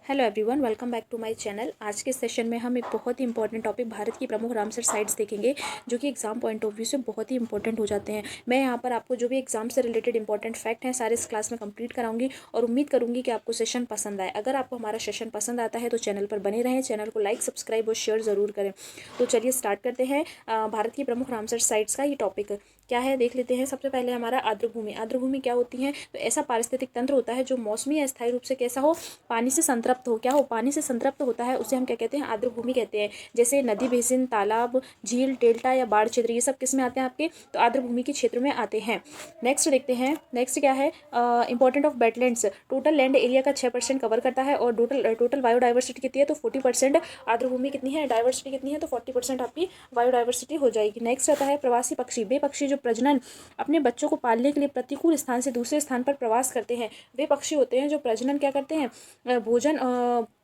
Hello everyone, welcome back to my channel. आज के session में हम एक बहुत ही इंपॉर्टेंट टॉपिक भारत की प्रमुख रामसर साइट्स देखेंगे, जो कि एग्जाम पॉइंट ऑफ व्यू से बहुत ही इंपॉर्टेंट हो जाते हैं। मैं यहाँ पर आपको जो भी एग्जाम से रिलेटेड इंपॉर्टेंट फैक्ट हैं सारे इस क्लास में कंप्लीट कराऊंगी और उम्मीद करूंगी कि आपको सेशन पसंद आए। अगर आपको हमारा सेशन पसंद आता है तो चैनल पर बने रहें, चैनल को लाइक, सब्सक्राइब और शेयर ज़रूर करें। तो चलिए स्टार्ट करते हैं। भारत की प्रमुख रामसर साइट्स का ये टॉपिक क्या है देख लेते हैं। सबसे पहले हमारा आर्द्रभूमि। आर्द्रभूमि क्या होती है? तो ऐसा पारिस्थितिक तंत्र होता है जो मौसमी या स्थायी रूप से कैसा हो, पानी से संतृप्त हो। क्या हो? पानी से संतृप्त होता है, उसे हम क्या कहते हैं? आर्द्रभूमि कहते हैं। जैसे नदी, बेसिन, तालाब, झील, डेल्टा या बाढ़ क्षेत्र, ये सब किस में आते हैं आपके? तो आर्द्रभूमि के क्षेत्र में आते हैं। नेक्स्ट देखते हैं। नेक्स्ट क्या है? Important of wetlands. Total land area का 6% कवर करता है और टोटल बायोडाइवर्सिटी कितनी है? तो 40%। आर्द्रभूमि कितनी है? डाइवर्सिटी कितनी है? तो 40% आपकी बायोडाइवर्सिटी हो जाएगी। नेक्स्ट आता है प्रवासी पक्षी। वे पक्षी जो प्रजनन अपने बच्चों को पालने के लिए प्रतिकूल स्थान से दूसरे स्थान पर प्रवास करते हैं, वे पक्षी होते हैं जो प्रजनन क्या करते हैं?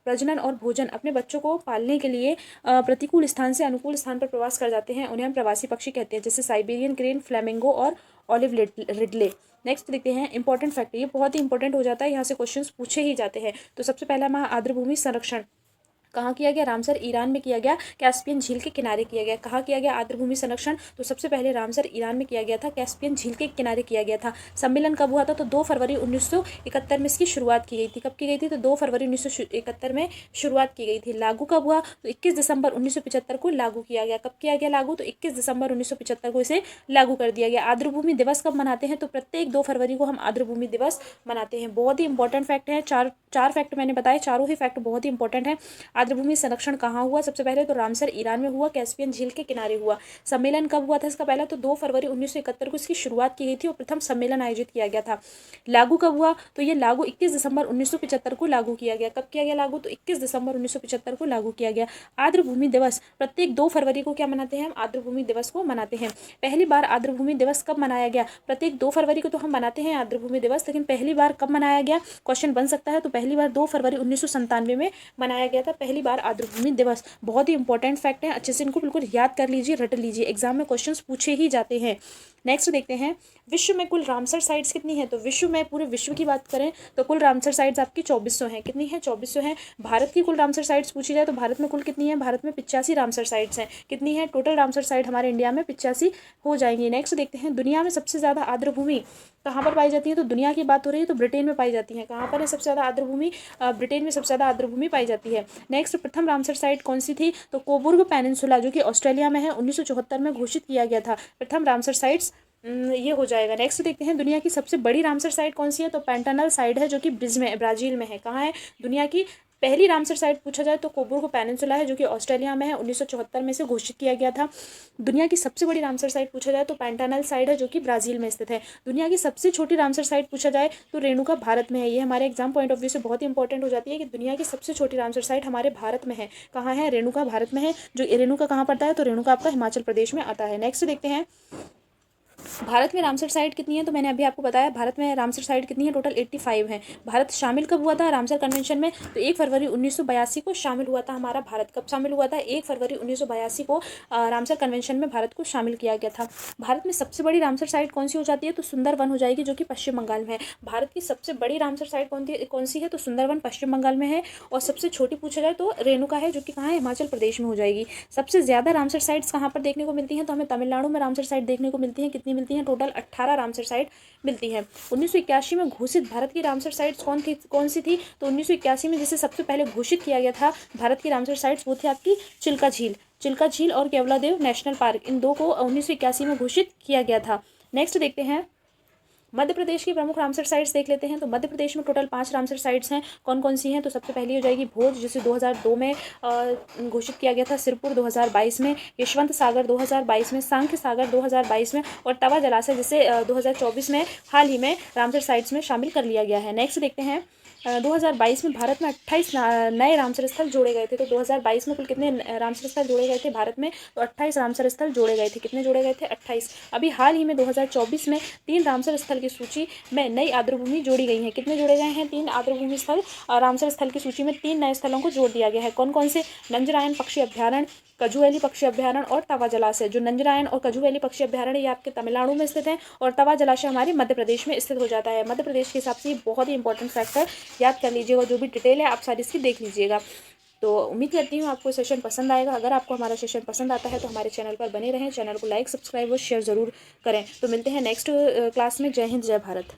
प्रजनन और भोजन अपने बच्चों को पालने के लिए प्रतिकूल स्थान से अनुकूल स्थान पर प्रवास कर जाते हैं, उन्हें हम प्रवासी पक्षी कहते हैं। जैसे साइबेरियन क्रेन, फ्लेमिंगो और ऑलिव रिडले। नेक्स्ट देखते हैं इंपॉर्टेंट फैक्ट। ये बहुत ही इंपॉर्टेंट हो जाता है, यहाँ से क्वेश्चंस पूछे ही जाते हैं। तो सबसे पहला हमारा आर्द्रभूमि संरक्षण कहाँ किया गया? रामसर ईरान में किया गया, कैस्पियन झील के किनारे किया गया। कहाँ किया गया आर्द्रभूमि संरक्षण? तो सबसे पहले रामसर ईरान में किया गया था, कैस्पियन झील के किनारे किया गया था। सम्मेलन कब हुआ था? तो 2 फरवरी 1971 में इसकी शुरुआत की गई थी। कब की गई थी? तो 2 फरवरी 1971 में शुरुआत की गई थी। लागू कब हुआ? तो 21 दिसंबर 1975 को लागू किया गया। कब किया गया लागू? तो 21 दिसंबर 1975 को इसे लागू कर दिया गया। आर्द्रभूमि दिवस कब मनाते हैं? तो प्रत्येक 2 फरवरी को हम आर्द्रभूमि दिवस मनाते हैं। बहुत ही इंपॉर्टेंट फैक्ट है। चार फैक्ट मैंने बताए, चारों ही फैक्ट बहुत ही इंपॉर्टेंट है। आर्द्रभूमि संरक्षण कहाँ हुआ? सबसे पहले तो रामसर ईरान में हुआ, कैस्पियन झील के किनारे हुआ। सम्मेलन कब हुआ था इसका? पहला तो 2 फरवरी 1971 को इसकी शुरुआत की गई थी और प्रथम सम्मेलन आयोजित किया गया था। लागू कब हुआ? तो ये लागू 21 दिसंबर 1975 को लागू किया गया। कब किया गया लागू? तो 21 दिसंबर 1975 को लागू किया गया। आर्द्रभूमि दिवस प्रत्येक 2 फरवरी को क्या मनाते हैं हम? आर्द्रभूमि दिवस को मनाते हैं। पहली बार आर्द्रभूमि दिवस कब मनाया गया? प्रत्येक 2 फरवरी को तो हम मनाते हैं आर्द्रभूमि दिवस, लेकिन पहली बार कब मनाया गया? क्वेश्चन बन सकता है। तो पहली बार 2 फरवरी 1997 में मनाया गया था, पहली बार आर्द्रभूमि दिवस। बहुत ही इंपॉर्टेंट फैक्ट है, अच्छे से इनको बिल्कुल याद कर लीजिए, रट लीजिए, एग्जाम में क्वेश्चंस पूछे ही जाते हैं। नेक्स्ट देखते हैं, विश्व में कुल रामसर साइट्स कितनी है? तो विश्व में, पूरे विश्व की बात करें तो कुल रामसर साइट्स आपकी 2400 हैं। कितनी है? 2400 हैं। भारत की कुल रामसर साइट्स पूछी जाए तो भारत में कुल कितनी है? भारत में 85 रामसर साइट्स हैं। कितनी है टोटल रामसर साइट? हमारे इंडिया में 85 हो जाएंगी। नेक्स्ट देखते हैं, दुनिया में सबसे ज़्यादा आर्द्रभूमि कहाँ पर पाई जाती है? तो दुनिया की बात हो रही है तो ब्रिटेन में पाई जाती है। कहाँ पर है सबसे ज़्यादा आर्द्रभूमि? ब्रिटेन में सबसे ज़्यादा आर्द्रभूमि पाई जाती है। नेक्स्ट, प्रथम रामसर साइट कौन सी थी? तो कोबुर्ग पेनिनसुला, जो कि ऑस्ट्रेलिया में है, 1974 में घोषित किया गया था। प्रथम रामसर साइट्स ये हो जाएगा। नेक्स्ट देखते हैं, दुनिया की सबसे बड़ी रामसर साइट कौन सी है? तो पैंटानल साइट है, जो कि ब्राज़ील में है। कहाँ है? दुनिया की पहली रामसर साइट पूछा जाए तो कोबुर्ग पेनिनसुला है, जो कि ऑस्ट्रेलिया में है, 1974 में से घोषित किया गया था। दुनिया की सबसे बड़ी रामसर साइट पूछा जाए तो पैंटानल साइट है, जो कि ब्राज़ील में स्थित है। दुनिया की सबसे छोटी रामसर साइट पूछा जाए तो रेणुका भारत में है। ये हमारे एग्जाम पॉइंट ऑफ व्यू से बहुत ही इंपॉर्टेंट हो जाती है कि दुनिया की सबसे छोटी रामसर साइट हमारे भारत में है। कहाँ है? रेणुका भारत में है। जो रेणुका कहाँ पड़ता है? तो रेणुका आपका हिमाचल प्रदेश में आता है। नेक्स्ट देखते हैं, भारत में रामसर साइट कितनी है? तो मैंने अभी आपको बताया भारत में रामसर साइट कितनी है, टोटल 85 है। भारत शामिल कब हुआ था रामसर कन्वेंशन में? तो 1 फरवरी 1982 को शामिल हुआ था हमारा भारत। कब शामिल हुआ था? 1 फरवरी 1982 को रामसर कन्वेंशन में भारत को शामिल किया गया था। भारत में सबसे बड़ी रामसर साइट कौन सी हो जाती है? तो सुंदरवन हो जाएगी, जो कि पश्चिम बंगाल में है। भारत की सबसे बड़ी रामसर साइट कौन सी है? तो सुंदरवन पश्चिम बंगाल में है। और सबसे छोटी पूछा जाए तो रेणुका है, जो कि कहाँ है? हिमाचल प्रदेश में हो जाएगी। सबसे ज़्यादा रामसर साइट्स कहाँ पर देखने को मिलती हैं? तो हमें तमिलनाडु में रामसर साइट देखने को मिलती हैं। कितनी मिलती हैं? टोटल 18 रामसर साइट मिलती है। 1981 में घोषित भारत की रामसर साइट्स कौन सी थी? तो 1981 में जिसे सबसे पहले घोषित किया गया था भारत की रामसर साइट्स, वो थी आपकी चिल्का झील और केवलादेव नेशनल पार्क। इन दो को 1981 में घोषित किया गया था। नेक्स्ट देखते हैं, मध्य प्रदेश की प्रमुख रामसर साइट्स देख लेते हैं। तो मध्य प्रदेश में टोटल 5 रामसर साइट्स हैं। कौन कौन सी हैं? तो सबसे पहली हो जाएगी भोज, जिसे 2002 में घोषित किया गया था। सिरपुर 2022 में, यशवंत सागर 2022 में, सांख्य सागर 2022 में और तवा जलाशय, जिसे 2024 में हाल ही में रामसर साइट्स में शामिल कर लिया गया है। नेक्स्ट देखते हैं, 2022 में भारत में 28 नए रामसर स्थल जोड़े गए थे। तो 2022 में कुल कितने रामसर स्थल जोड़े गए थे भारत में? तो 28 रामसर स्थल जोड़े गए थे। कितने जोड़े गए थे? 28। अभी हाल ही में 2024 में 3 रामसर स्थल की सूची में नई आर्द्रभूमि जोड़ी गई है। कितने जोड़े गए हैं? 3 आर्द्रभूमि स्थल रामसर स्थल की सूची में 3 नए स्थलों को जोड़ दिया गया है। कौन कौन से? नंजरायण पक्षी अभ्यारण्य, कजुवेली पक्षी अभ्यारण्य और तवा जलाशय। जो नंजरायण और कजुवेली पक्षी अभ्यारण्य ये आपके तमिलनाडु में स्थित है और तवा जलाशय हमारे मध्य प्रदेश में स्थित हो जाता है। मध्य प्रदेश के हिसाब से ये बहुत ही इंपॉर्टेंट फैक्ट है याद कर लीजिएगा, जो भी डिटेल है आप सारी इसकी देख लीजिएगा। तो उम्मीद करती हूँ आपको सेशन पसंद आएगा। अगर आपको हमारा सेशन पसंद आता है तो हमारे चैनल पर बने रहें, चैनल को लाइक, सब्सक्राइब और शेयर ज़रूर करें। तो मिलते हैं नेक्स्ट क्लास में। जय हिंद, जय भारत।